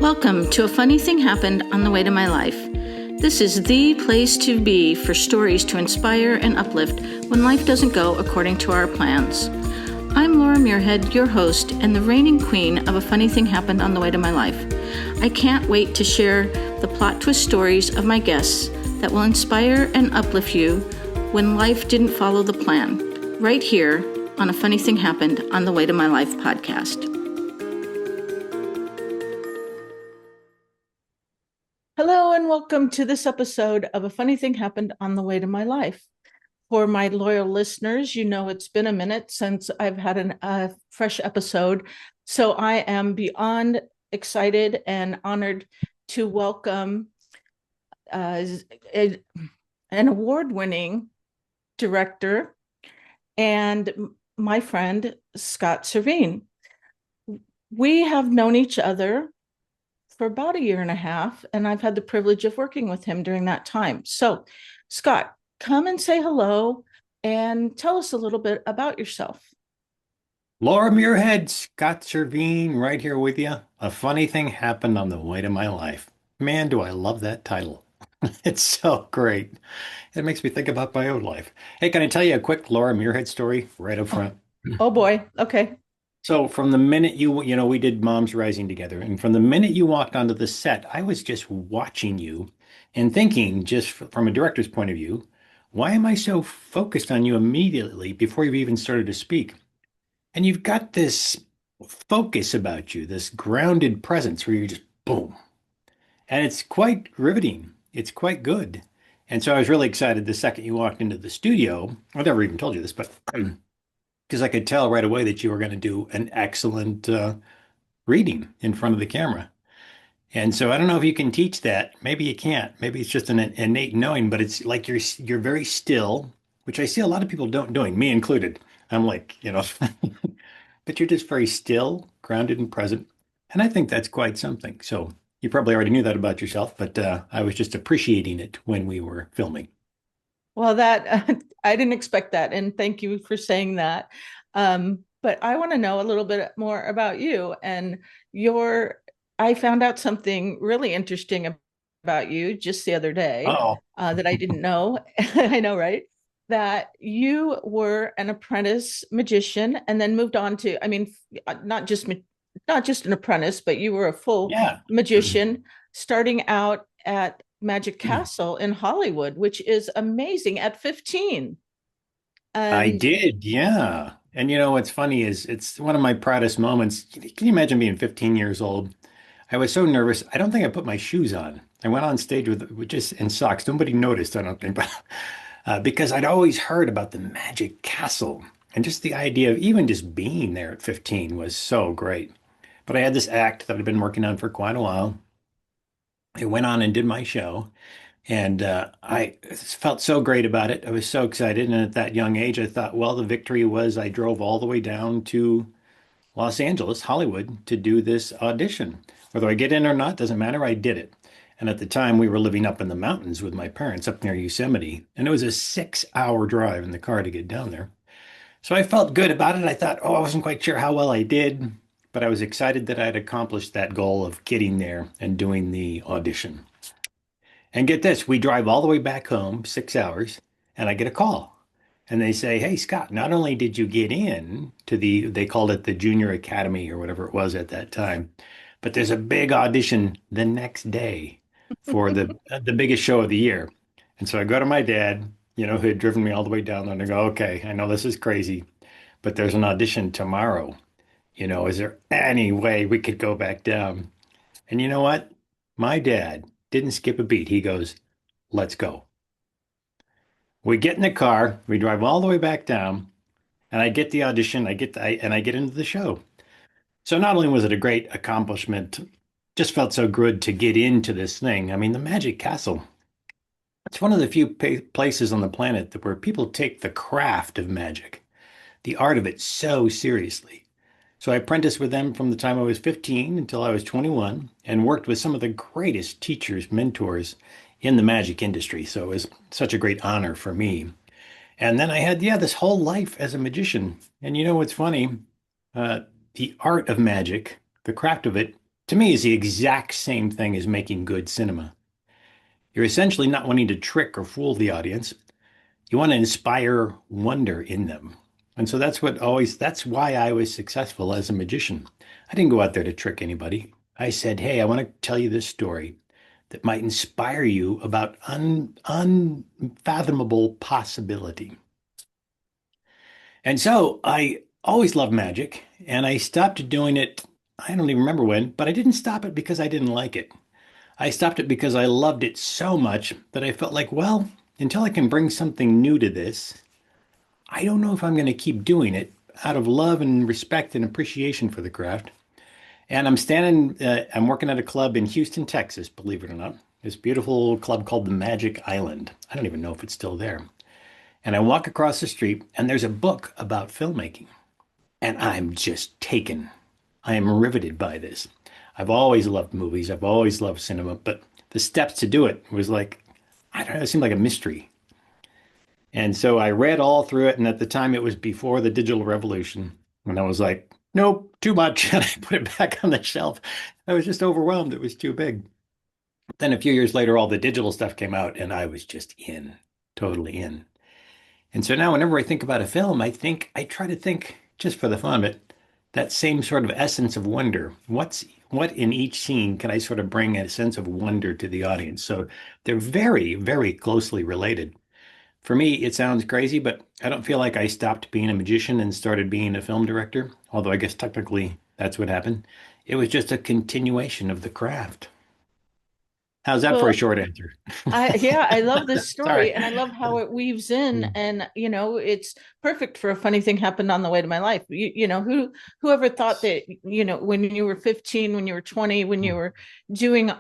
Welcome to A Funny Thing Happened on the Way to My Life. This is the place to be for stories to inspire and uplift when life doesn't go according to our plans. I'm Laura Muirhead, your host and the reigning queen of A Funny Thing Happened on the Way to My Life. I can't wait to share the plot twist stories of my guests that will inspire and uplift you when life didn't follow the plan, right here on A Funny Thing Happened on the Way to My Life podcast. Hello and welcome to this episode of A Funny Thing Happened on the Way to My Life. For my loyal listeners, you know it's been a minute since I've had a fresh episode, so I am beyond excited and honored to welcome an award-winning director and my friend, Scott Cervine. We have known each other for about a year and a half, and I've had the privilege of working with him during that time. So, Scott, come and say hello and tell us a little bit about yourself. Laura Muirhead, Scott Cervine, right here with you. A funny thing happened on the way to my life. Man, do I love that title. It's so great. It makes me think about my own life. Hey, can I tell you a quick Laura Muirhead story right up Oh, front? oh boy. Okay. So from the minute we did Moms Rising together, and from the minute you walked onto the set, I was just watching you and thinking, just from a director's point of view, why am I so focused on you immediately before you've even started to speak? And you've got this focus about you, this grounded presence where you just boom. And it's quite riveting. It's quite good. And so I was really excited the second you walked into the studio. I never even told you this, but because I could tell right away that you were going to do an excellent reading in front of the camera. And so I don't know if you can teach that. Maybe you can't. Maybe it's just an innate knowing, but it's like you're very still, which I see a lot of people don't doing, me included. I'm like, but you're just very still, grounded, and present. And I think that's quite something. So you probably already knew that about yourself, but I was just appreciating it when we were filming. Well, I didn't expect that, and thank you for saying that. But I want to know a little bit more about you and your. I found out something really interesting about you just the other day Oh, that I didn't know. I know, right? That you were an apprentice magician and then moved on to, I mean, not just an apprentice, but you were a full yeah. magician starting out at Magic Castle in Hollywood, which is amazing at 15. I And did, yeah. And what's funny is it's one of my proudest moments. Can you imagine being 15 years old? I was so nervous. I don't think I put my shoes on. I went on stage with just in socks. Nobody noticed, I don't think, but because I'd always heard about the Magic Castle and just the idea of even just being there at 15 was so great. But I had this act that I'd been working on for quite a while. I went on and did my show, and I felt so great about it. I was so excited. And at that young age, I thought, well, the victory was I drove all the way down to Los Angeles, Hollywood, to do this audition. Whether I get in or not, doesn't matter. I did it. And at the time, we were living up in the mountains with my parents up near Yosemite. And it was a 6 hour drive in the car to get down there. So I felt good about it. I thought, oh, I wasn't quite sure how well I did, but I was excited that I'd accomplished that goal of getting there and doing the audition. And get this, we drive all the way back home, 6 hours, and I get a call. And they say, hey, Scott, not only did you get in to they called it the Junior Academy or whatever it was at that time, but there's a big audition the next day for the biggest show of the year. And so I go to my dad, who had driven me all the way down there, and I go, okay, I know this is crazy, but there's an audition tomorrow. Is there any way we could go back down? And you know what? My dad didn't skip a beat. He goes, let's go. We get in the car, we drive all the way back down, and I get the audition, and I get into the show. So not only was it a great accomplishment, just felt so good to get into this thing. I mean, the Magic Castle, it's one of the few places on the planet where people take the craft of magic, the art of it so seriously. So I apprenticed with them from the time I was 15 until I was 21 and worked with some of the greatest teachers, mentors in the magic industry. So it was such a great honor for me. And then I had, yeah, this whole life as a magician. And you know what's funny? Uh, the art of magic, the craft of it, to me is the exact same thing as making good cinema. You're essentially not wanting to trick or fool the audience. You want to inspire wonder in them. And so that's why I was successful as a magician. I didn't go out there to trick anybody. I said, hey, I want to tell you this story that might inspire you about unfathomable possibility. And so I always loved magic, and I stopped doing it. I don't even remember when, but I didn't stop it because I didn't like it. I stopped it because I loved it so much that I felt like, well, until I can bring something new to this, I don't know if I'm going to keep doing it out of love and respect and appreciation for the craft. And I'm working at a club in Houston, Texas, believe it or not. This beautiful club called the Magic Island. I don't even know if it's still there. And I walk across the street, and there's a book about filmmaking. And I'm just taken. I am riveted by this. I've always loved movies. I've always loved cinema, but the steps to do it was like, I don't know, it seemed like a mystery. And so I read all through it. And at the time, it was before the digital revolution. And I was like, nope, too much. And I put it back on the shelf. I was just overwhelmed. It was too big. Then a few years later, all the digital stuff came out, and I was just in, totally in. And so now, whenever I think about a film, I try to think just for the fun of it, that same sort of essence of wonder. What in each scene can I sort of bring a sense of wonder to the audience? So they're very, very closely related. For me, it sounds crazy, but I don't feel like I stopped being a magician and started being a film director, although I guess technically that's what happened. It was just a continuation of the craft. How's that for a Well, short answer? yeah, I love this Sorry. story and I love how it weaves in, Mm. and it's perfect for a funny thing happened on the way to my life. Whoever thought that, when you were 15, when you were 20, when you were doing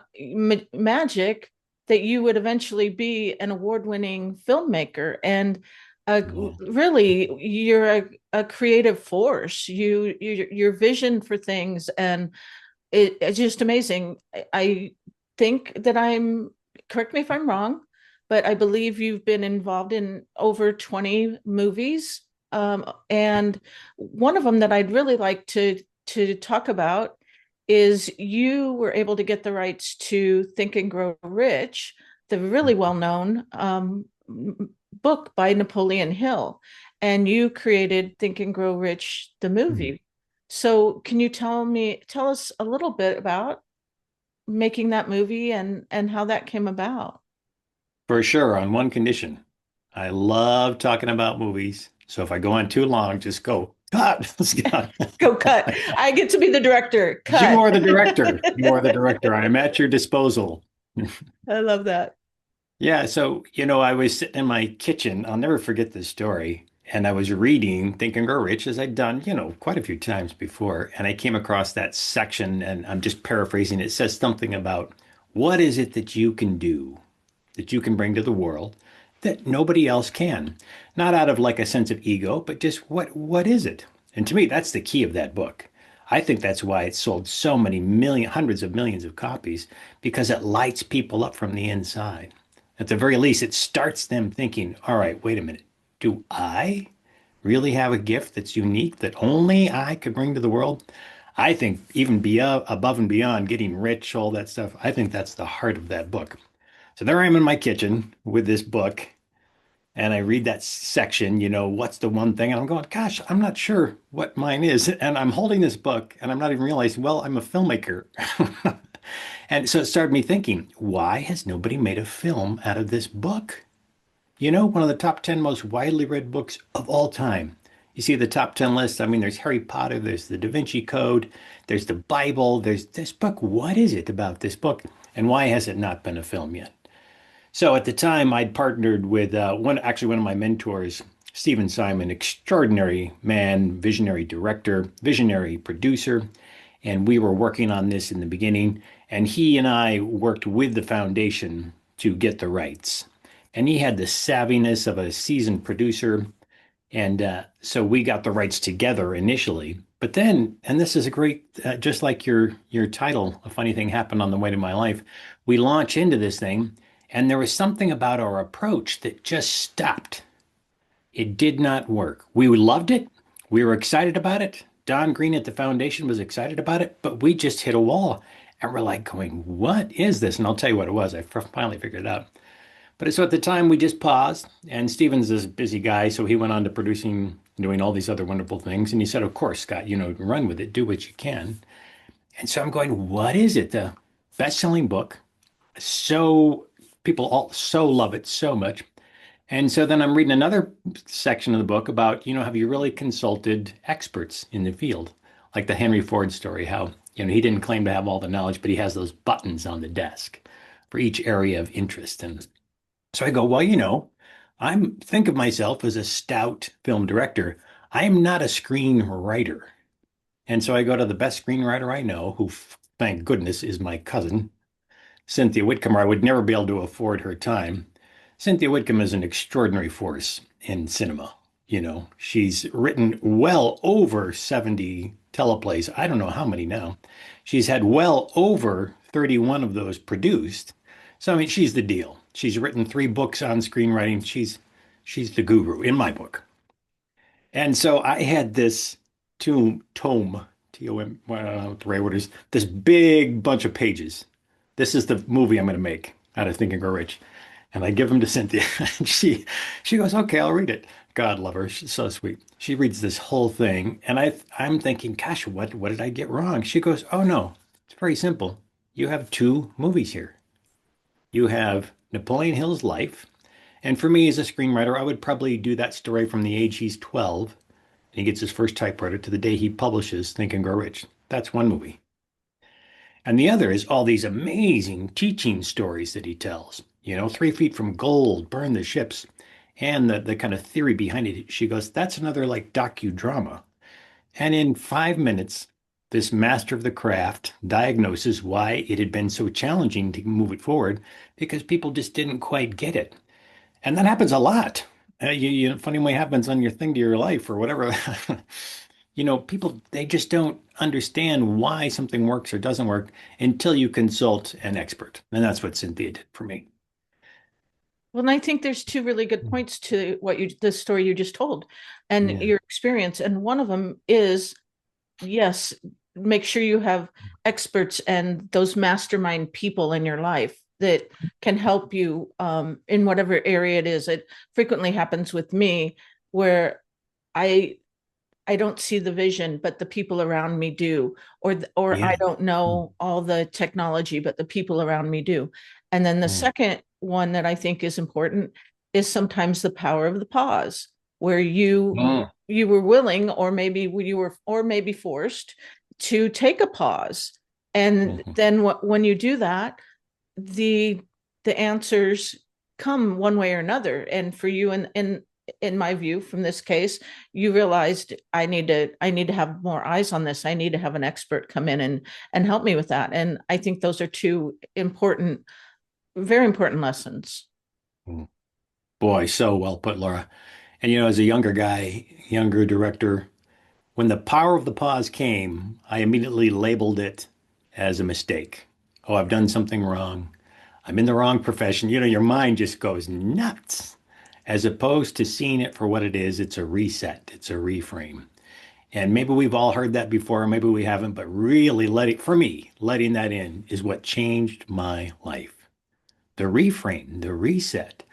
magic, that you would eventually be an award-winning filmmaker, and Yeah. really you're a creative force. Your vision for things, and it's just amazing. I think that correct me if I'm wrong, but I believe you've been involved in over 20 movies. And one of them that I'd really like to talk about is you were able to get the rights to Think and Grow Rich, the really well-known book by Napoleon Hill. And you created Think and Grow Rich, the movie. So can you tell us a little bit about making that movie and how that came about? For sure, on one condition. I love talking about movies. So if I go on too long, just go, cut, Scott. Go cut. I get to be the director. You Cut. are the director. You are the director. I am at your disposal. I love that. Yeah, so, I was sitting in my kitchen. I'll never forget this story. And I was reading Think and Grow Rich, as I'd done, quite a few times before. And I came across that section, and I'm just paraphrasing. It says something about what is it that you can do, that you can bring to the world that nobody else can? Not out of like a sense of ego, but just what is it? And to me, that's the key of that book. I think that's why it sold so many hundreds of millions of copies, because it lights people up from the inside. At the very least, it starts them thinking, all right, wait a minute. Do I really have a gift that's unique that only I could bring to the world? I think even above and beyond getting rich, all that stuff, I think that's the heart of that book. So there I am in my kitchen with this book, and I read that section, what's the one thing? And I'm going, gosh, I'm not sure what mine is. And I'm holding this book, and I'm not even realizing, well, I'm a filmmaker. And so it started me thinking, why has nobody made a film out of this book? One of the top 10 most widely read books of all time. You see the top 10 list. I mean, there's Harry Potter, there's the Da Vinci Code, there's the Bible, there's this book. What is it about this book? And why has it not been a film yet? So at the time, I'd partnered with one of my mentors, Stephen Simon, extraordinary man, visionary director, visionary producer, and we were working on this in the beginning. And he and I worked with the foundation to get the rights. And he had the savviness of a seasoned producer, and so we got the rights together initially. But then, and this is a great, just like your title, a funny thing happened on the way to my life. We launch into this thing, and there was something about our approach that just stopped. It did not work. We loved it. We were excited about it, Don Green at the foundation was excited about it, but we just hit a wall. And we're like going, what is this? And I'll tell you what it was. I finally figured it out. But so at the time, we just paused. And Steven's this busy guy, so he went on to producing, doing all these other wonderful things. And he said, of course, Scott, run with it, do what you can. And so I'm going, what is it? The best-selling book. So people all so love it so much. And so then I'm reading another section of the book about, have you really consulted experts in the field? Like the Henry Ford story, how, he didn't claim to have all the knowledge, but he has those buttons on the desk for each area of interest. And so I go, well, think of myself as a stout film director. I am not a screenwriter. And so I go to the best screenwriter I know, who, thank goodness, is my cousin, Cynthia Whitcomb. I would never be able to afford her time. Cynthia Whitcomb is an extraordinary force in cinema. She's written well over 70 teleplays. I don't know how many now. She's had well over 31 of those produced. So, I mean, she's the deal. She's written 3 books on screenwriting. She's the guru in my book. And so I had this tome, T-O-M, I don't know what the right word is, this big bunch of pages. This is the movie I'm going to make out of Think and Grow Rich. And I give them to Cynthia. And she goes, okay, I'll read it. God love her. She's so sweet. She reads this whole thing. And I'm thinking, gosh, what did I get wrong? She goes, oh, no, it's very simple. You have 2 movies here. You have Napoleon Hill's life. And for me as a screenwriter, I would probably do that story from the age he's 12 and he gets his first typewriter to the day he publishes Think and Grow Rich. That's one movie. And the other is all these amazing teaching stories that he tells. 3 feet from gold, burn the ships, and the kind of theory behind it. She goes, that's another like docudrama. And in 5 minutes, this master of the craft diagnoses why it had been so challenging to move it forward because people just didn't quite get it. And that happens a lot. Funny way happens on your thing to your life or whatever. People, they just don't understand why something works or doesn't work until you consult an expert. And that's what Cynthia did for me. Well, and I think there's 2 really good points to the story you just told and your experience. And one of them is, yes, make sure you have experts and those mastermind people in your life that can help you in whatever area it is. It frequently happens with me where I don't see the vision, but the people around me do, or Yeah. I don't know all the technology, but the people around me do. And then the second one that I think is important is sometimes the power of the pause, where you were willing, or maybe you were, or maybe forced to take a pause. And then when you do that, the answers come one way or another. And for you, in my view, from this case, you realized I need to have more eyes on this. I need to have an expert come in and help me with that. And I think those are 2 important, very important lessons. Boy, so well put, Laura. And as a younger guy, younger director, when the power of the pause came, I immediately labeled it as a mistake. Oh, I've done something wrong. I'm in the wrong profession. Your mind just goes nuts. As opposed to seeing it for what it is, it's a reset, it's a reframe. And maybe we've all heard that before, maybe we haven't, but really letting that in is what changed my life. The reframe, the reset.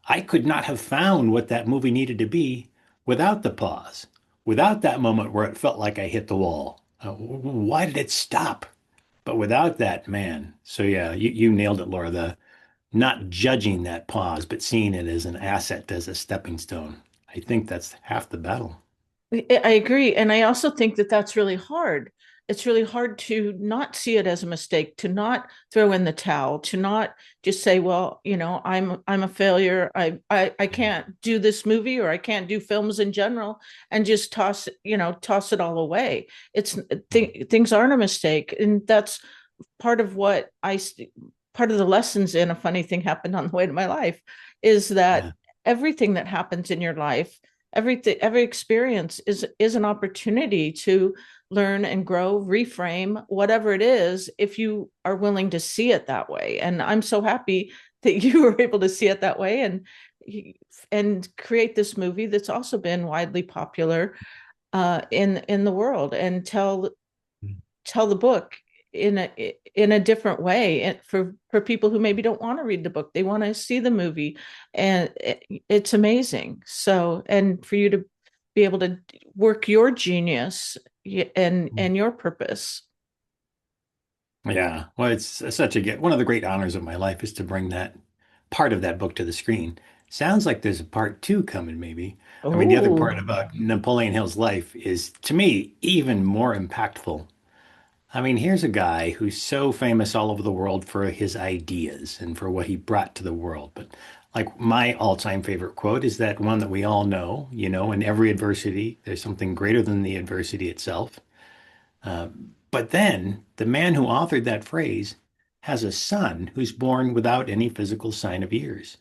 I could not have found what that movie needed to be without the pause, without that moment where it felt like I hit the wall. Why did it stop? But without that, man. So yeah, you nailed it, Laura. The not judging that pause, but seeing it as an asset, as a stepping stone. I think that's half the battle. I agree. And I also think that that's really hard. It's really hard to not see it as a mistake, to not throw in the towel, to not just say, well, I'm a failure. I can't do this movie, or I can't do films in general, and just toss it all away. Things aren't a mistake. And that's part of what part of the lessons in A Funny Thing Happened on the Way to My Life is that Yeah. everything that happens in your life, every experience is an opportunity to learn and grow, reframe, whatever it is, if you are willing to see it that way. And I'm so happy that you were able to see it that way and create this movie that's also been widely popular. in the world, and tell the book in a different way, and for people who maybe don't want to read the book, they want to see the movie, and it's amazing. So, and for you to be able to work your genius and your purpose. Yeah. Well, it's such a one of the great honors of my life is to bring that part of that book to the screen. Sounds like there's a part two coming, maybe. I mean, the other part Oh, about Napoleon Hill's life is, to me, even more impactful. I mean, here's a guy who's so famous all over the world for his ideas and for what he brought to the world. But like my all-time favorite quote is that one that we all know, in every adversity, there's something greater than the adversity itself. But then the man who authored that phrase has a son who's born without any physical sign of ears.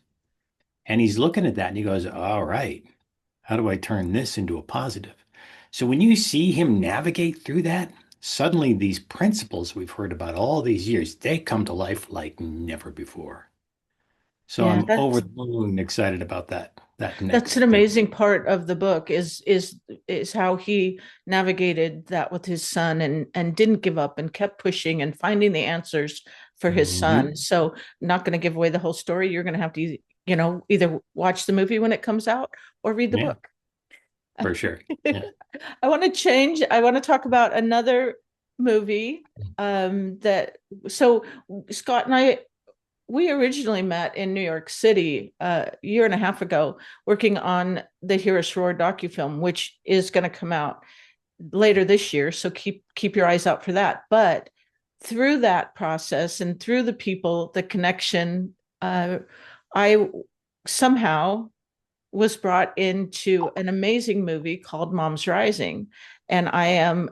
And he's looking at that and he goes, all right, how do I turn this into a positive? So when you see him navigate through that, suddenly these principles we've heard about all these years, they come to life like never before. So yeah, I'm over the moon excited about that that's an next. amazing part of the book is how he navigated that with his son, and didn't give up and kept pushing and finding the answers for his son. Mhm. So, not going to give away the whole story. You're going to have to, either watch the movie when it comes out or read the Yeah, book. for sure. Yeah. I want to change. I want to talk about another movie that so Scott and I, we originally met in New York City a year and a half ago, working on the Heroes Roar docufilm, which is going to come out later this year. So keep your eyes out for that. But through that process and through the people, the connection, I somehow was brought into an amazing movie called Mom's Rising, and I am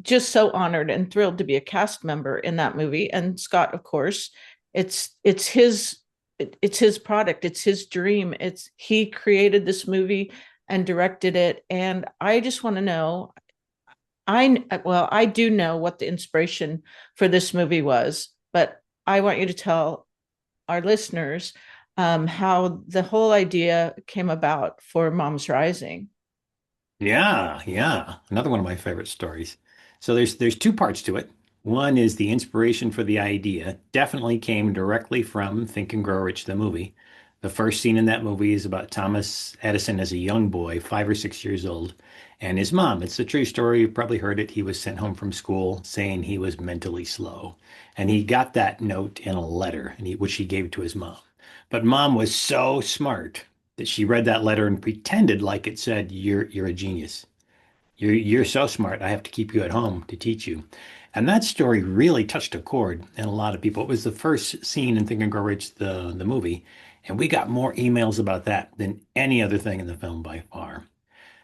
just so honored and thrilled to be a cast member in that movie. And Scott, of course, it's his it's his product, it's his dream. It's he created this movie and directed it, and I just want to know. I do know what the inspiration for this movie was, but I want you to tell our listeners how the whole idea came about for Mom's Rising. Yeah, yeah. Another one of my favorite stories. So there's two parts to it. One is the inspiration for the idea definitely came directly from Think and Grow Rich, the movie. The first scene in that movie is about Thomas Edison as a young boy, 5 or 6 years old, and his mom. It's a true story. You've probably heard it. He was sent home from school saying he was mentally slow. And he got that note in a letter, which he gave to his mom. But mom was so smart that she read that letter and pretended like it said, "You're a genius. You're so smart. I have to keep you at home to teach you." And that story really touched a chord in a lot of people. It was the first scene in Think and Grow Rich, the movie, and we got more emails about that than any other thing in the film by far.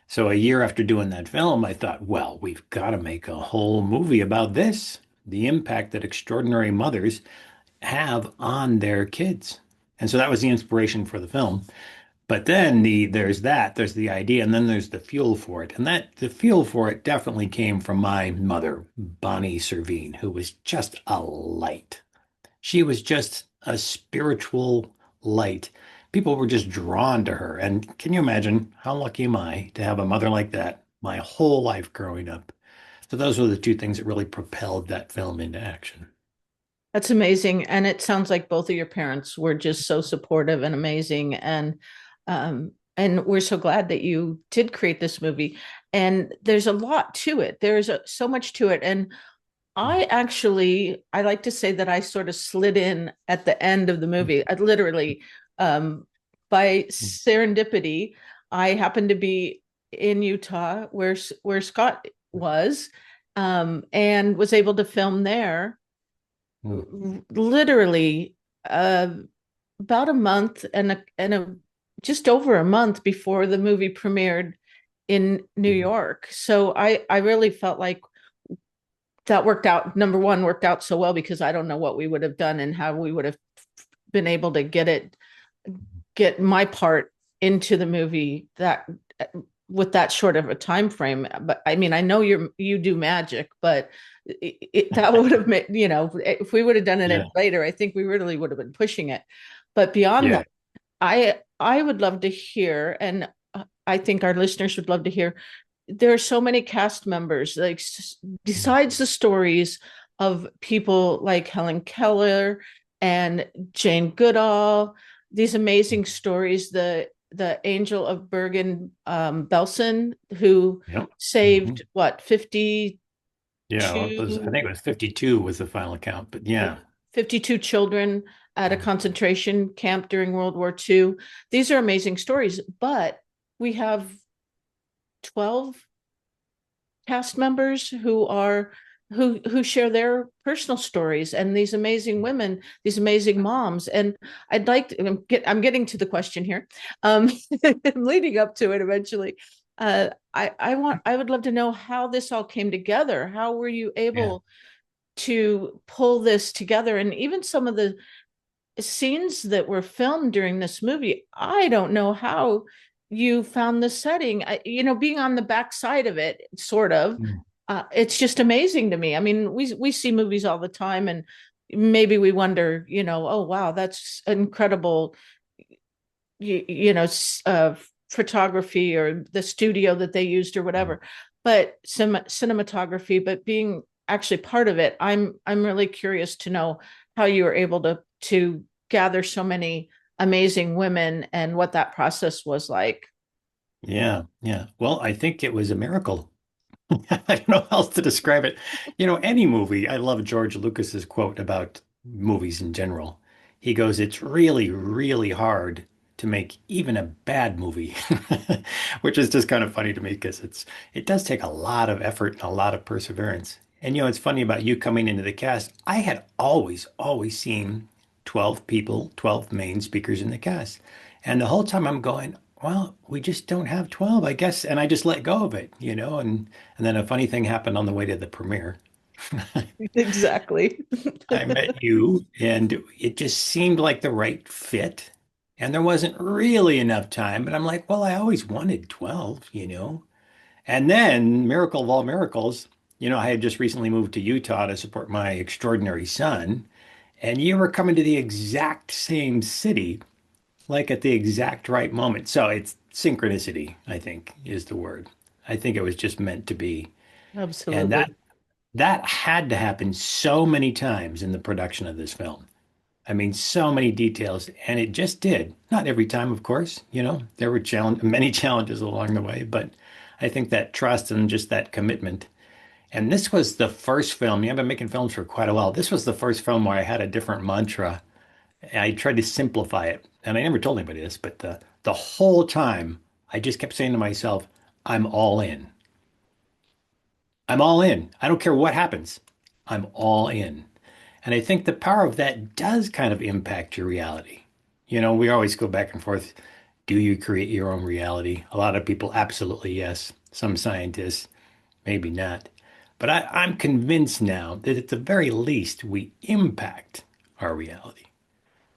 So a year after doing that film, I thought, well, we've got to make a whole movie about this, the impact that extraordinary mothers have on their kids. And so that was the inspiration for the film. But then there's the idea, and then there's the fuel for it. And that the fuel for it definitely came from my mother, Bonnie Cervine, who was just a light. She was just a spiritual light. People were just drawn to her. And can you imagine how lucky am I to have a mother like that my whole life growing up? So those were the two things that really propelled that film into action. That's amazing. And it sounds like both of your parents were just so supportive and amazing. And we're so glad that you did create this movie. And there's a lot to it. So much to it. And I like to say that I sort of slid in at the end of the movie. I literally, by serendipity, I happened to be in Utah where Scott was, and was able to film there Mm. literally uh, about a month and just over a month before the movie premiered in New York. So I really felt like that worked out. Number one, worked out so well because I don't know what we would have done and how we would have been able to get my part into the movie that with that short of a time frame. But I mean, I know you do magic, but that would have made, if we would have done Yeah. it later, I think we really would have been pushing it. But beyond Yeah. that, I would love to hear, and I think our listeners would love to hear, there are so many cast members, like besides the stories of people like Helen Keller and Jane Goodall, these amazing stories, the Angel of Bergen Belsen, who Yep. Hmm. saved what, Yeah, well, it was, I 52 think it was 52 was the final count, but yeah, 52 children at a concentration camp during World War II. These are amazing stories, but we have 12 cast members who share their personal stories, and these amazing women, these amazing moms. And I'd like to I'm getting to the question here. I'm leading up to it eventually. I would love to know how this all came together. How were you yeah, able to pull this together? And even some of the scenes that were filmed during this movie, I don't know how you found the setting. Being on the backside of it, sort of, mm, it's just amazing to me. I mean, we see movies all the time, and maybe we wonder, oh wow, that's incredible, photography or the studio that they used or mm. whatever, but some cinematography. But being actually part of it, I'm really curious to know how you were able to gather so many amazing women and what that process was like. Yeah, yeah. Well, I think it was a miracle. I don't know how else to describe it. Any movie, I love George Lucas's quote about movies in general. He goes, "It's really, really hard to make even a bad movie," which is just kind of funny to me because it does take a lot of effort and a lot of perseverance. And it's funny about you coming into the cast. I had always, always seen 12 people, 12 main speakers in the cast. And the whole time I'm going, well, we just don't have 12, I guess. And I just let go of it. And then a funny thing happened on the way to the premiere. Exactly. I met you, and it just seemed like the right fit. And there wasn't really enough time, but I'm like, well, I always wanted 12. And then, miracle of all miracles, I had just recently moved to Utah to support my extraordinary son, and you were coming to the exact same city, like at the exact right moment. So it's synchronicity, I think, is the word. I think it was just meant to be. And that Absolutely. that had to happen so many times in the production of this film. I mean, so many details, and it just did. Not every time, of course. There were many challenges along the way, but I think that trust and just that commitment. And this was the first film. I've been making films for quite a while. This was the first film where I had a different mantra. I tried to simplify it, and I never told anybody this, but the whole time I just kept saying to myself, "I'm all in. I'm all in. I don't care what happens. I'm all in." And I think the power of that does kind of impact your reality. We always go back and forth. Do you create your own reality? A lot of people, absolutely yes. Some scientists, maybe not. But I'm convinced now that at the very least, we impact our reality.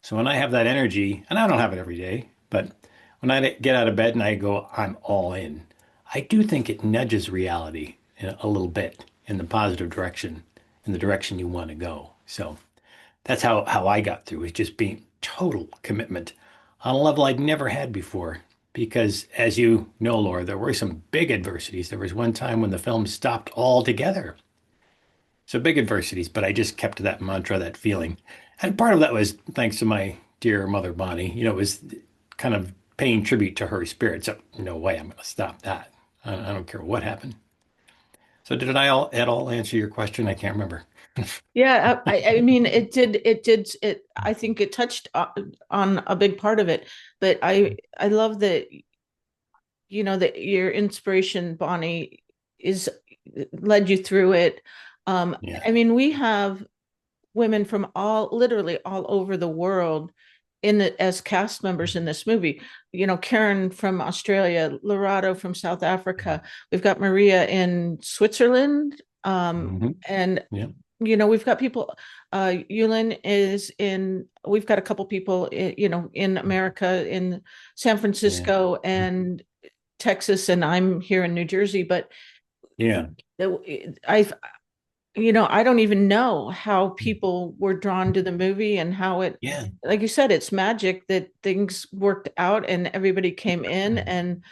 So when I have that energy, and I don't have it every day, but when I get out of bed and I go, I'm all in, I do think it nudges reality a little bit in the positive direction, in the direction you want to go. So that's how I got through, is just being total commitment on a level I'd never had before. Because as you know, Laura, there were some big adversities. There was one time when the film stopped altogether. So big adversities, but I just kept to that mantra, that feeling. And part of that was thanks to my dear mother, Bonnie. It was kind of paying tribute to her spirit. So no way I'm going to stop that. I don't care what happened. So did I at all answer your question? I can't remember. Yeah, I mean, it. I think it touched on a big part of it, but I love that, that your inspiration, Bonnie, is led you through it. Yeah. I mean, we have women from literally all over the world as cast members in this movie. Karen from Australia, Lorado from South Africa. We've got Maria in Switzerland, Hmm. and Yeah. we've got people. Yulin is in. We've got a couple people, in America, in San Yeah. Francisco and Texas, and I'm here in New Jersey. But Yeah. I've I don't even know how people were drawn to the movie and how it, Yeah. like you said, it's magic that things worked out and everybody came in. And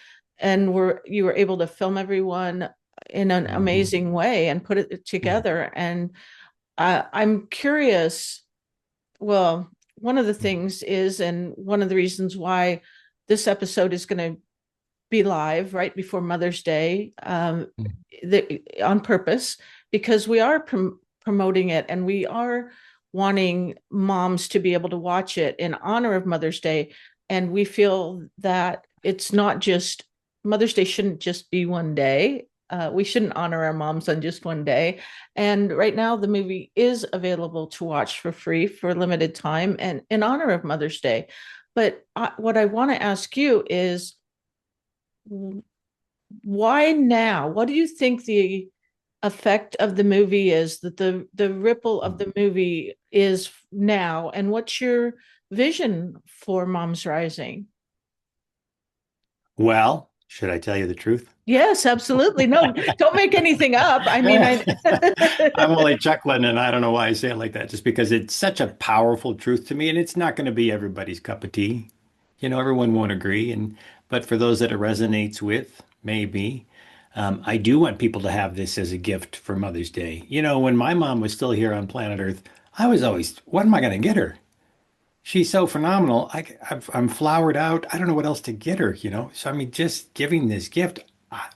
you were able to film everyone in an Mhm. amazing way and put it together. And I'm curious. Well, one of the things is, and one of the reasons why this episode is going to be live right before Mother's Day, on purpose, because we are promoting it, and we are wanting moms to be able to watch it in honor of Mother's Day. And we feel that it's not just Mother's Day shouldn't just be one day. We shouldn't honor our moms on just one day. And right now, the movie is available to watch for free for a limited time and in honor of Mother's Day. But what I want to ask you is, why now? What do you think the effect of the movie is, that the ripple of the movie is now, and what's your vision for Moms Rising? Well, should I tell you the truth? Yes, absolutely. No, don't make anything up. I mean, I I'm only chuckling, and I don't know why I say it like that, just because it's such a powerful truth to me, and it's not going to be everybody's cup of tea. Everyone won't agree, but for those that it resonates with, maybe. I do want people to have this as a gift for Mother's Day. When my mom was still here on planet Earth, I was always, what am I going to get her? She's so phenomenal. I'm flowered out. I don't know what else to get her. So, I mean, just giving this gift,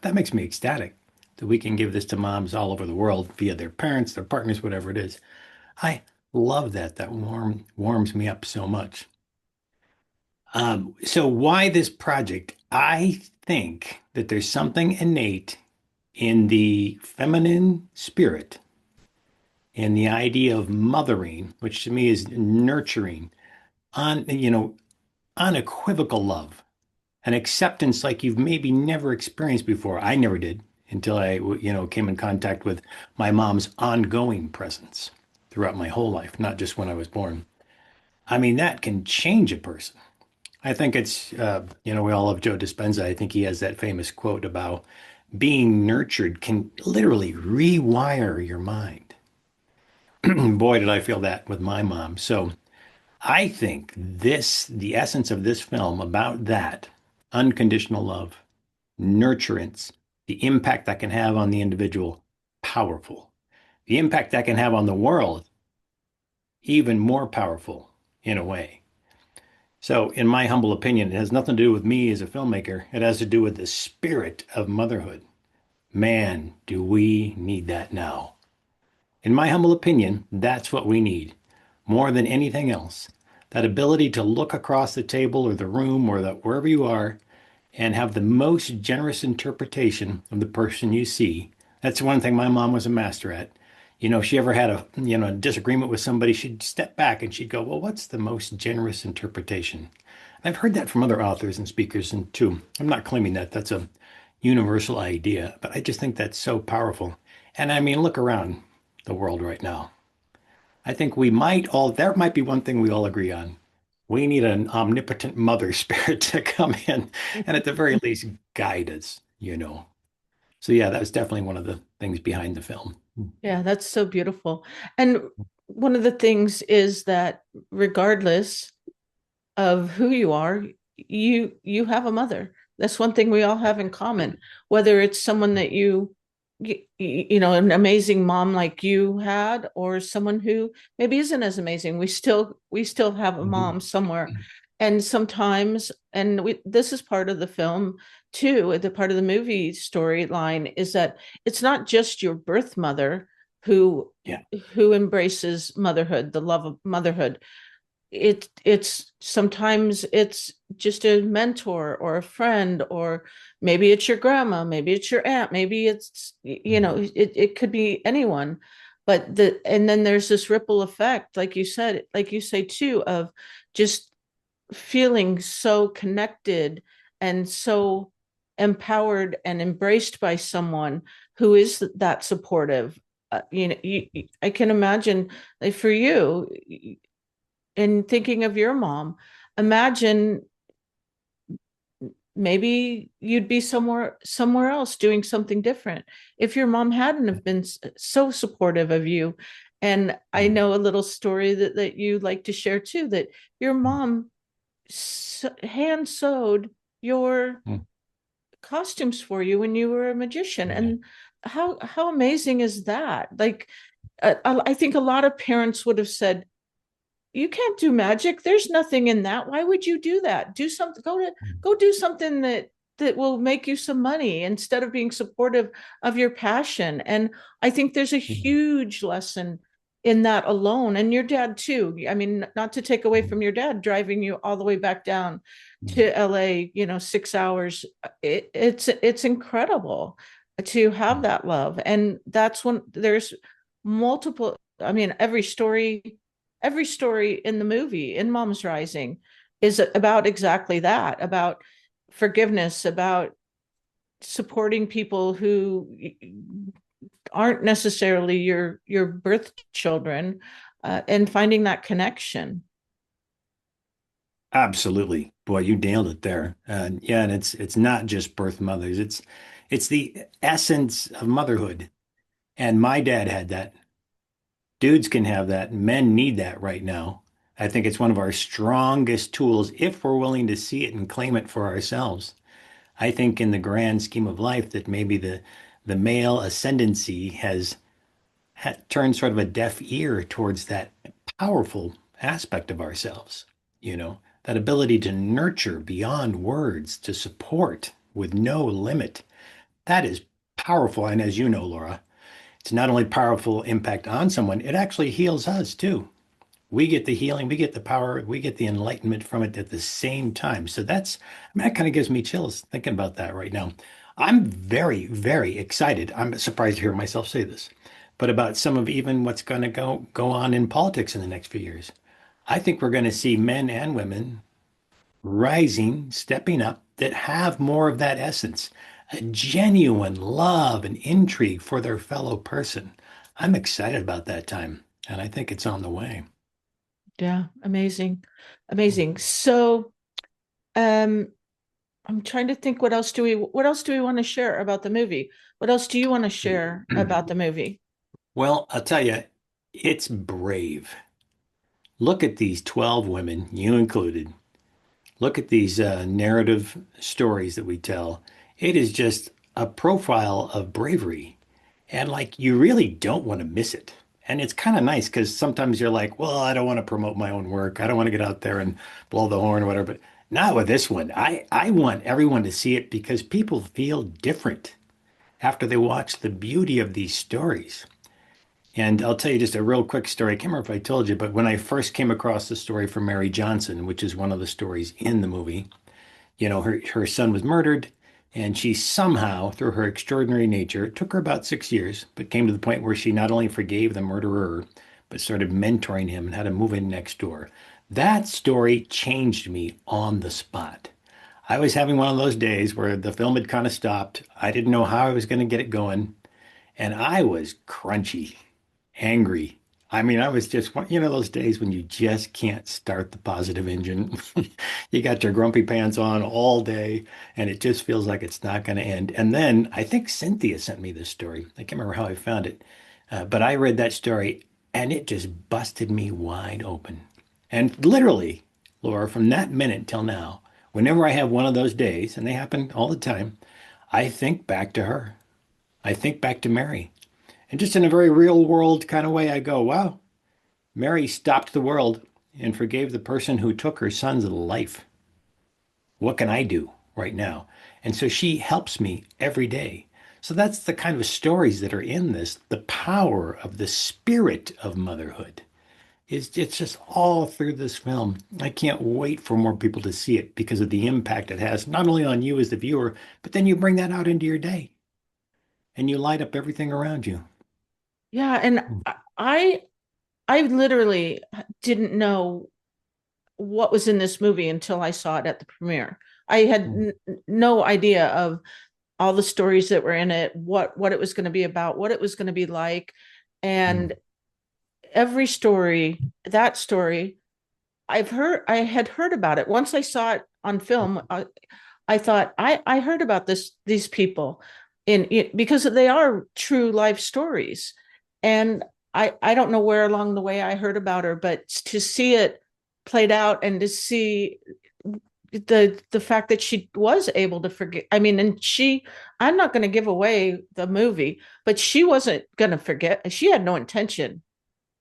that makes me ecstatic that we can give this to moms all over the world via their parents, their partners, whatever it is. I love that. That warms me up so much. So why this project? I think that there's something innate in the feminine spirit and the idea of mothering, which to me is nurturing, unequivocal love, an acceptance like you've maybe never experienced before. I never did until I came in contact with my mom's ongoing presence throughout my whole life, not just when I was born. I mean, that can change a person. I think we all love Joe Dispenza. I think he has that famous quote about being nurtured can literally rewire your mind. Boy, did I feel that with my mom. So I think the essence of this film about that unconditional love, nurturance, the impact that can have on the individual, powerful. The impact that can have on the world, even more powerful in a way. So, in my humble opinion, it has nothing to do with me as a filmmaker. It has to do with the spirit of motherhood. Man, do we need that now. In my humble opinion, that's what we need more than anything else. That ability to look across the table or the room or wherever you are and have the most generous interpretation of the person you see. That's one thing my mom was a master at. If she ever had a disagreement with somebody, she'd step back and she'd go, "Well, what's the most generous interpretation?" I've heard that from other authors and speakers, and too. I'm not claiming that that's a universal idea, but I just think that's so powerful. And I mean, look around the world right now. I think there might be one thing we all agree on. We need an omnipotent mother spirit to come in and at the very least guide us. So yeah, that was definitely one of the things behind the film. Yeah, that's so beautiful. And one of the things is that regardless of who you are, you have a mother. That's one thing we all have in common. Whether it's someone that an amazing mom like you had, or someone who maybe isn't as amazing, we still have a Mhm. mom somewhere. And sometimes, and this is part of the film too, the part of the movie storyline, is that it's not just your birth mother who Yeah. who embraces motherhood, the love of motherhood. It's sometimes it's just a mentor or a friend, or maybe it's your grandma, maybe it's your aunt, maybe it's, it could be anyone. But and then there's this ripple effect, like you say too, of just feeling so connected and so empowered and embraced by someone who is that supportive. I can imagine, like, for you, in thinking of your mom, imagine maybe you'd be somewhere else doing something different if your mom hadn't have been so supportive of you. And I know a little story that you like to share too, that your mom hand sewed your costumes for you when you were a magician. Yeah. And how amazing is that? Like, I think a lot of parents would have said, you can't do magic. There's nothing in that. Why would you do that? Do something, go do something that will make you some money instead of being supportive of your passion. And I think there's a huge lesson in that alone. And your dad too. I mean, not to take away from your dad driving you all the way back down to LA, 6 hours. It's incredible to have that love. And that's when there's multiple, I mean, every story in the movie in Mom's Rising is about exactly that, about forgiveness, about supporting people who aren't necessarily your birth children, and finding that connection. Absolutely. Boy, you nailed it there. Yeah, and it's not just birth mothers. It's the essence of motherhood. And my dad had that. Dudes can have that. Men need that right now. I think it's one of our strongest tools if we're willing to see it and claim it for ourselves. I think in the grand scheme of life that maybe the male ascendancy has turned sort of a deaf ear towards that powerful aspect of ourselves, that ability to nurture beyond words, to support with no limit. That is powerful. And as you know, Laura, it's not only powerful impact on someone, it actually heals us too. We get the healing, we get the power, we get the enlightenment from it at the same time. So that kind of gives me chills thinking about that right now. I'm very, very excited. I'm surprised to hear myself say this, but about some of even what's going to go on in politics in the next few years. I think we're going to see men and women rising, stepping up that have more of that essence, a genuine love and intrigue for their fellow person. I'm excited about that time, and I think it's on the way. Yeah, amazing. Amazing. So, um I'm trying to think, what else do we want to share about the movie? What else do you want to share about the movie? Well, I'll tell you, it's brave. Look at these 12 women, you included. Look at these narrative stories that we tell. It is just a profile of bravery. And like, you really don't want to miss it. And it's kind of nice because sometimes you're like, well, I don't want to promote my own work. I don't want to get out there and blow the horn or whatever. But not with this one. I want everyone to see it because people feel different after they watch the beauty of these stories. And I'll tell you just a real quick story. I can't remember if I told you, but when I first came across the story from Mary Johnson, which is one of the stories in the movie, her son was murdered, and she somehow, through her extraordinary nature, it took her about 6 years, but came to the point where she not only forgave the murderer, but started mentoring him and had him move in next door. That story changed me on the spot. I was having one of those days where the film had kind of stopped. I didn't know how I was going to get it going, and I was crunchy, angry. I mean, I was just, those days when you just can't start the positive engine. You got your grumpy pants on all day, and it just feels like it's not going to end. And then I think Cynthia sent me this story. I can't remember how I found it, but I read that story, and it just busted me wide open. And literally, Laura, from that minute till now, whenever I have one of those days, and they happen all the time, I think back to her. I think back to Mary. And just in a very real world kind of way, I go, wow, Mary stopped the world and forgave the person who took her son's life. What can I do right now? And so she helps me every day. So that's the kind of stories that are in this. The power of the spirit of motherhood is it's just all through this film. I can't wait for more people to see it because of the impact it has, not only on you as the viewer, but then you bring that out into your day and you light up everything around you. Yeah, and I I literally didn't know what was in this movie until I saw it at the premiere. I had no idea of all the stories that were in it, what it was going to be about, what it was going to be like, and every story, that story, I had heard about it. Once I saw it on film, I thought I heard about these people in it because they are true life stories, and I don't know where along the way I heard about her, but to see it played out and to see the fact that she was able to forget. I mean, and I'm not going to give away the movie, but she wasn't going to forget. She had no intention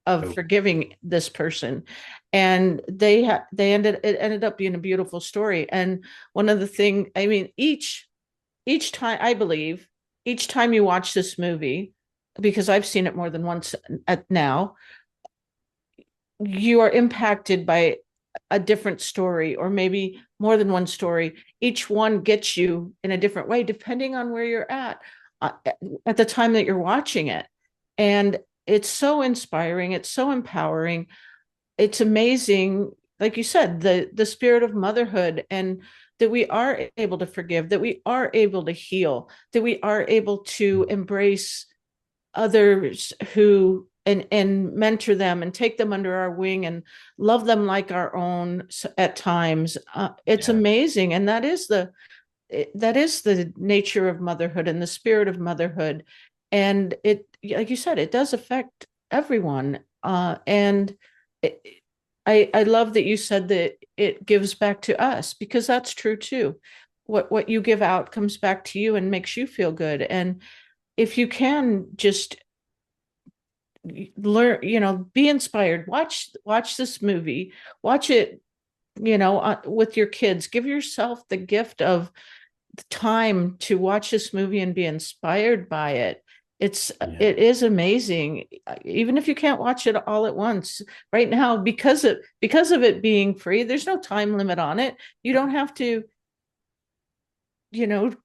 of Oh, forgiving this person, and it ended up being a beautiful story. And one of the thing, I mean, each time, I believe, each time you watch this movie, because I've seen it more than once at now, you are impacted by a different story, or maybe more than one story. Each one gets you in a different way depending on where you're uh, at the time that you're watching it. And it's so inspiring, it's so empowering, it's amazing. Like you said, the spirit of motherhood, and that we are able to forgive, that we are able to heal, that we are able to embrace others who and mentor them and take them under our wing and love them like our own at times. It's yeah. amazing, and that is the nature of motherhood and the spirit of motherhood. And it, like you said, it does affect everyone. And it, I love that you said that it gives back to us, because that's true too. What you give out comes back to you and makes you feel good. And if you can just learn, be inspired, watch this movie, watch it, with your kids, give yourself the gift of time to watch this movie and be inspired by it. it's Yeah. it is amazing, even if you can't watch it all at once right now, because of it being free. There's no time limit on it. You don't have to,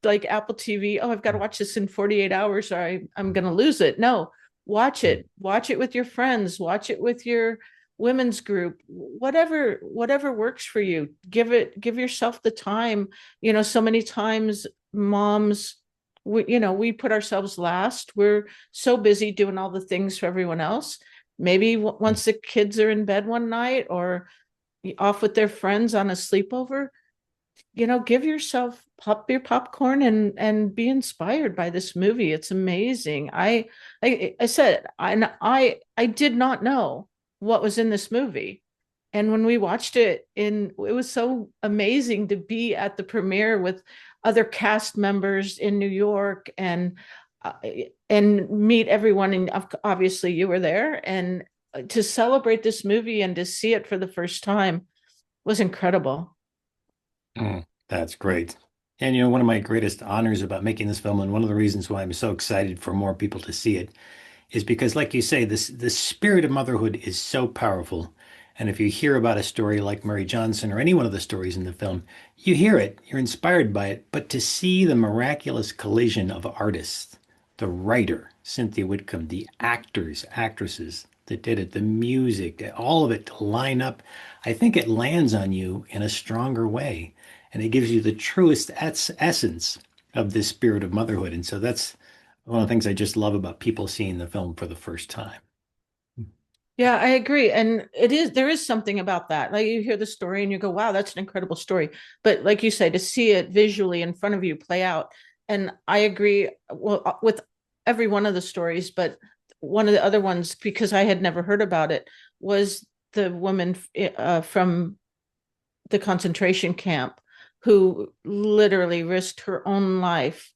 like Apple TV. Oh, I've got to watch this in 48 hours or I'm going to lose it. No, watch it with your friends, watch it with your women's group, whatever works for you. Give yourself the time. So many times moms, we put ourselves last. We're so busy doing all the things for everyone else. Maybe once the kids are in bed one night or off with their friends on a sleepover, give yourself, pop your popcorn and be inspired by this movie. It's amazing. I said, I did not know what was in this movie. And when we watched it, it was so amazing to be at the premiere with other cast members in New York, uh, and meet everyone. And obviously you were there, and to celebrate this movie and to see it for the first time was incredible. That's great. And one of my greatest honors about making this film, and one of the reasons why I'm so excited for more people to see it, is because, like you say, the spirit of motherhood is so powerful. And if you hear about a story like Mary Johnson or any one of the stories in the film, you hear it, you're inspired by it. But to see the miraculous collision of artists, the writer, Cynthia Whitcomb, the actors, actresses that did it, the music, all of it to line up, I think it lands on you in a stronger way. And it gives you the truest essence of this spirit of motherhood. And so that's one of the things I just love about people seeing the film for the first time. Yeah, I agree. And there is something about that. Like, you hear the story and you go, wow, that's an incredible story. But like you say, to see it visually in front of you play out. And I agree, well, with every one of the stories, but one of the other ones, because I had never heard about it, was the woman from the concentration camp who literally risked her own life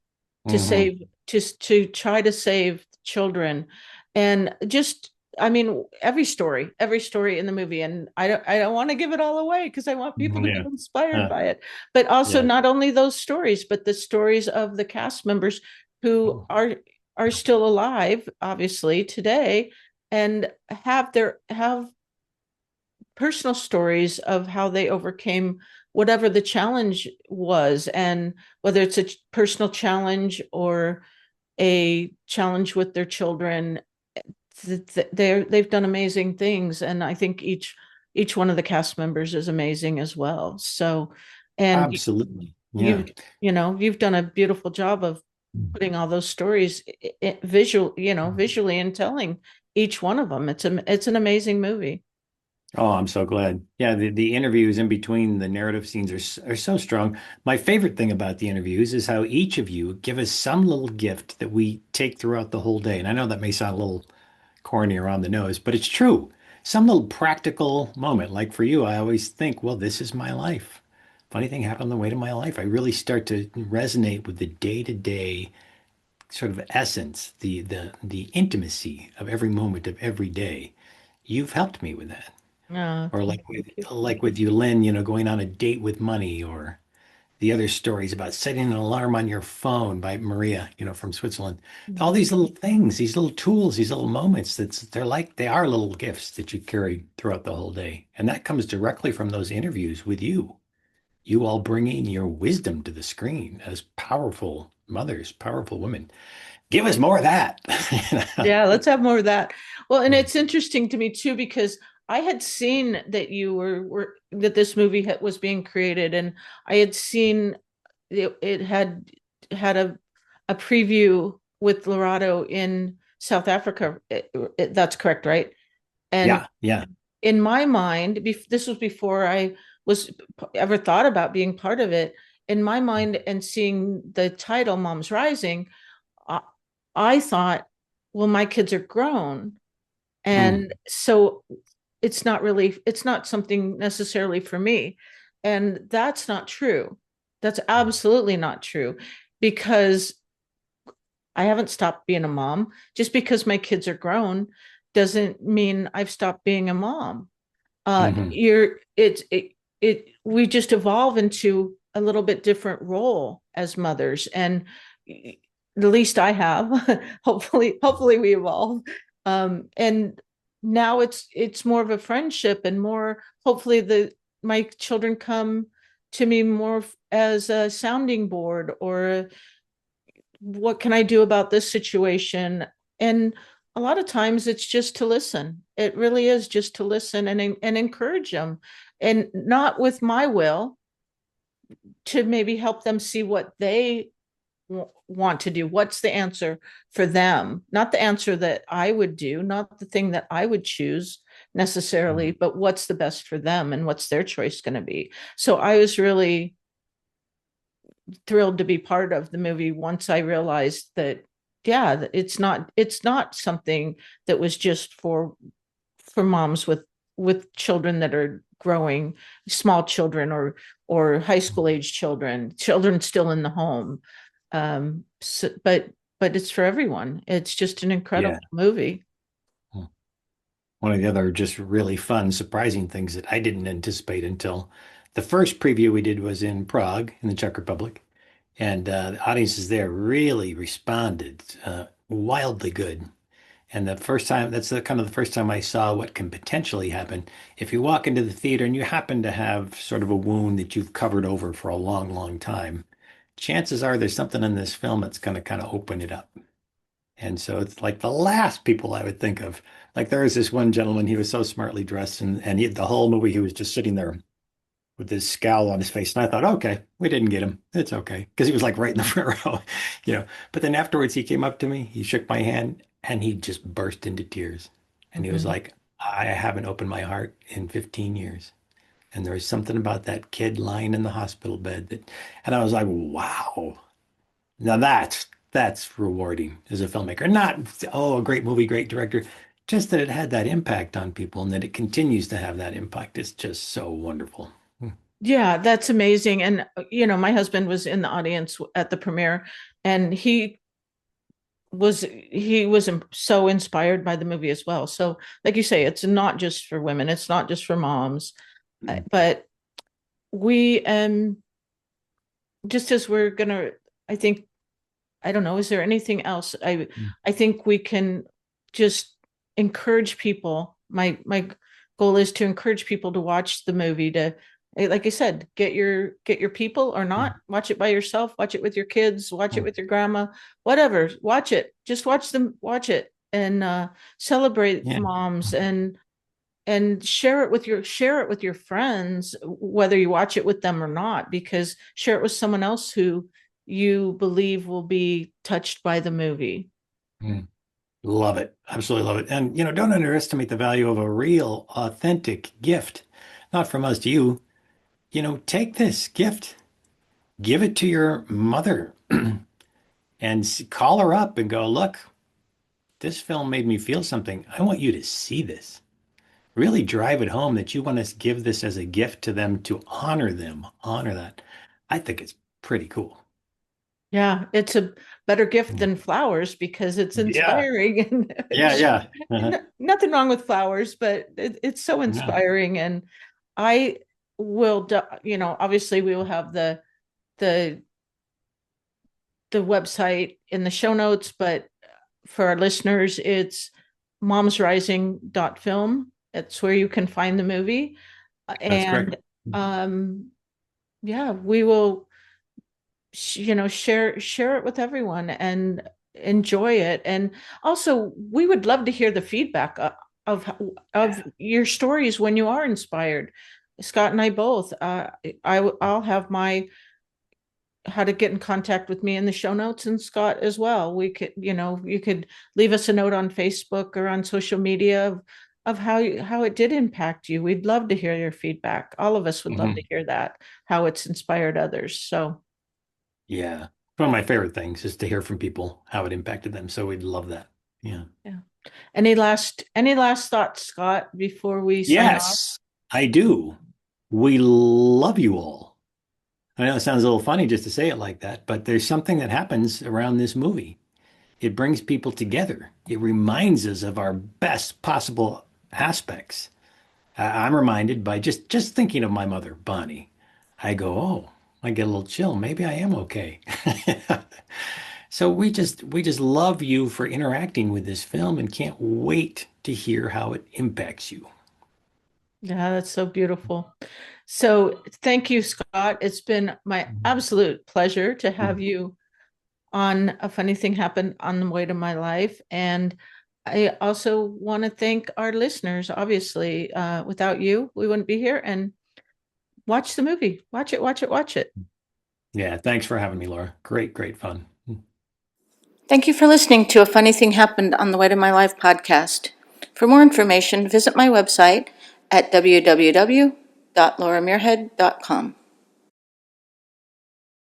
to Hmm. save to try to save children. And just, I mean, every story in the movie. And I don't want to give it all away because I want people to be Yeah. inspired Uh, by it. But also, yeah. not only those stories, but the stories of the cast members who Oh, are still alive, obviously, today, and have personal stories of how they overcame whatever the challenge was. And whether it's a personal challenge or a challenge with their children, they've done amazing things. And I think each one of the cast members is amazing as well. So, and absolutely. Yeah. you've you've done a beautiful job of putting all those stories visually, and telling each one of them. It's an amazing movie. Oh, I'm so glad. Yeah, the interviews in between the narrative scenes are so strong. My favorite thing about the interviews is how each of you give us some little gift that we take throughout the whole day. And I know that may sound a little corny or on the nose, but it's true. Some little practical moment. Like for you, I always think, well, this is my life. funny thing happened on the way to my life. I really start to resonate with the day-to-day sort of essence, the intimacy of every moment of every day. You've helped me with that. Or Thank you. like with you, Lynn, going on a date with money, or the other stories about setting an alarm on your phone by Maria, from Switzerland. All Mhm. these little things, these little tools, these little moments they are little gifts that you carry throughout the whole day. And that comes directly from those interviews with you. You all bringing your wisdom to the screen as powerful mothers, powerful women. Give us more of that. Yeah, let's have more of that. Well, and Yeah. it's interesting to me too because I had seen that you were that this movie was being created, and I had seen it had had a preview with Lorado in South Africa. That's correct, right? And Yeah. Yeah. in my mind, this was before I was ever thought about being part of it. In my mind, and seeing the title "Mom's Rising," I, I thought, well, my kids are grown, Mm, and so it's not something necessarily for me, and that's not true. That's absolutely not true, because I haven't stopped being a mom. Just because my kids are grown doesn't mean I've stopped being a mom. hmm. You're it we just evolve into a little bit different role as mothers, and at least I have. Hopefully we evolve. And now it's more of a friendship, and more hopefully the my children come to me more as a sounding board, or what can I do about this situation? And a lot of times it's just to listen. It really is just to listen and encourage them, and not with my will, to maybe help them see what they want to do. What's the answer for them? Not the answer that I would do, not the thing that I would choose necessarily, but what's the best for them and what's their choice going to be. So I was really thrilled to be part of the movie once I realized that, yeah, it's not something that was just for moms with children that are growing, small children, or high school age children still in the home. But it's for everyone. It's just an incredible Yeah. movie. One of the other just really fun, surprising things that I didn't anticipate until the first preview we did was in Prague in the Czech Republic. And the audiences there really responded wildly good. And the first time, that's kind of the first time I saw what can potentially happen. If you walk into the theater and you happen to have sort of a wound that you've covered over for a long, long time, chances are there's something in this film that's going to kind of open it up. And so it's like the last people I would think of. Like there was this one gentleman, he was so smartly dressed, and the whole movie he was just sitting there with this scowl on his face. And I thought, okay, we didn't get him. It's okay. Because he was like right in the front row. But then afterwards he came up to me, he shook my hand, and he just burst into tears. And he was Mhm. like, I haven't opened my heart in 15 years. And there was something about that kid lying in the hospital bed and I was like, wow. Now that's rewarding as a filmmaker. Not, oh, a great movie, great director. Just that it had that impact on people and that it continues to have that impact is just so wonderful. Yeah, that's amazing. And my husband was in the audience at the premiere, and he was so inspired by the movie as well. So, like you say, it's not just for women, it's not just for moms, but we just as we're gonna, I think, I don't know, is there anything else? I think we can just encourage people. My goal is to encourage people to watch the movie, to, like I said, get your people, or not watch it by yourself, watch it with your kids, watch it with your grandma, whatever. Watch it. Just watch it, and celebrate Yeah. moms, and share it with your friends, whether you watch it with them or not, because share it with someone else who you believe will be touched by the movie. Mm. Love it. Absolutely love it. And, don't underestimate the value of a real, authentic gift. Not from us to you. Take this gift, give it to your mother, and call her up and go, look, this film made me feel something. I want you to see this. really drive it home that you want to give this as a gift to them, honor that. I think it's pretty cool. Yeah, it's a better gift than flowers because it's Yeah. inspiring and Yeah, yeah. nothing wrong with flowers, but it's so Yeah. inspiring. And I obviously we will have the the website in the show notes, but for our listeners, it's momsrising.film. It's where you can find the movie. That's correct. And yeah, we will share it with everyone and enjoy it. And also we would love to hear the feedback of of your stories when you are inspired. Scott and I both. I'll have my how to get in contact with me in the show notes, and Scott as well. We could, you could leave us a note on Facebook or on social media of how it did impact you. We'd love to hear your feedback. All of us would love to Hmm. hear that, how it's inspired others. So Yeah. One of my favorite things is to hear from people how it impacted them. So we'd love that. Yeah. yeah. Any last thoughts, Scott, before we sign off? Yes, I do. We love you all. I know it sounds a little funny just to say it like that, but there's something that happens around this movie. It brings people together. It reminds us of our best possible aspects. I'm reminded by just thinking of my mother, Bonnie. I go, oh, I get a little chill. Maybe I am okay. So we just love you for interacting with this film and can't wait to hear how it impacts you. Yeah, that's so beautiful. So thank you, Scott. It's been my absolute pleasure to have you on A Funny Thing Happened on the Way to My Life. And I also want to thank our listeners. Obviously, without you, we wouldn't be here. And watch the movie. Watch it, watch it, watch it. Yeah, thanks for having me, Laura. Great, great fun. Thank you for listening to A Funny Thing Happened on the Way to My Life podcast. For more information, visit my website at www.lauramuirhead.com.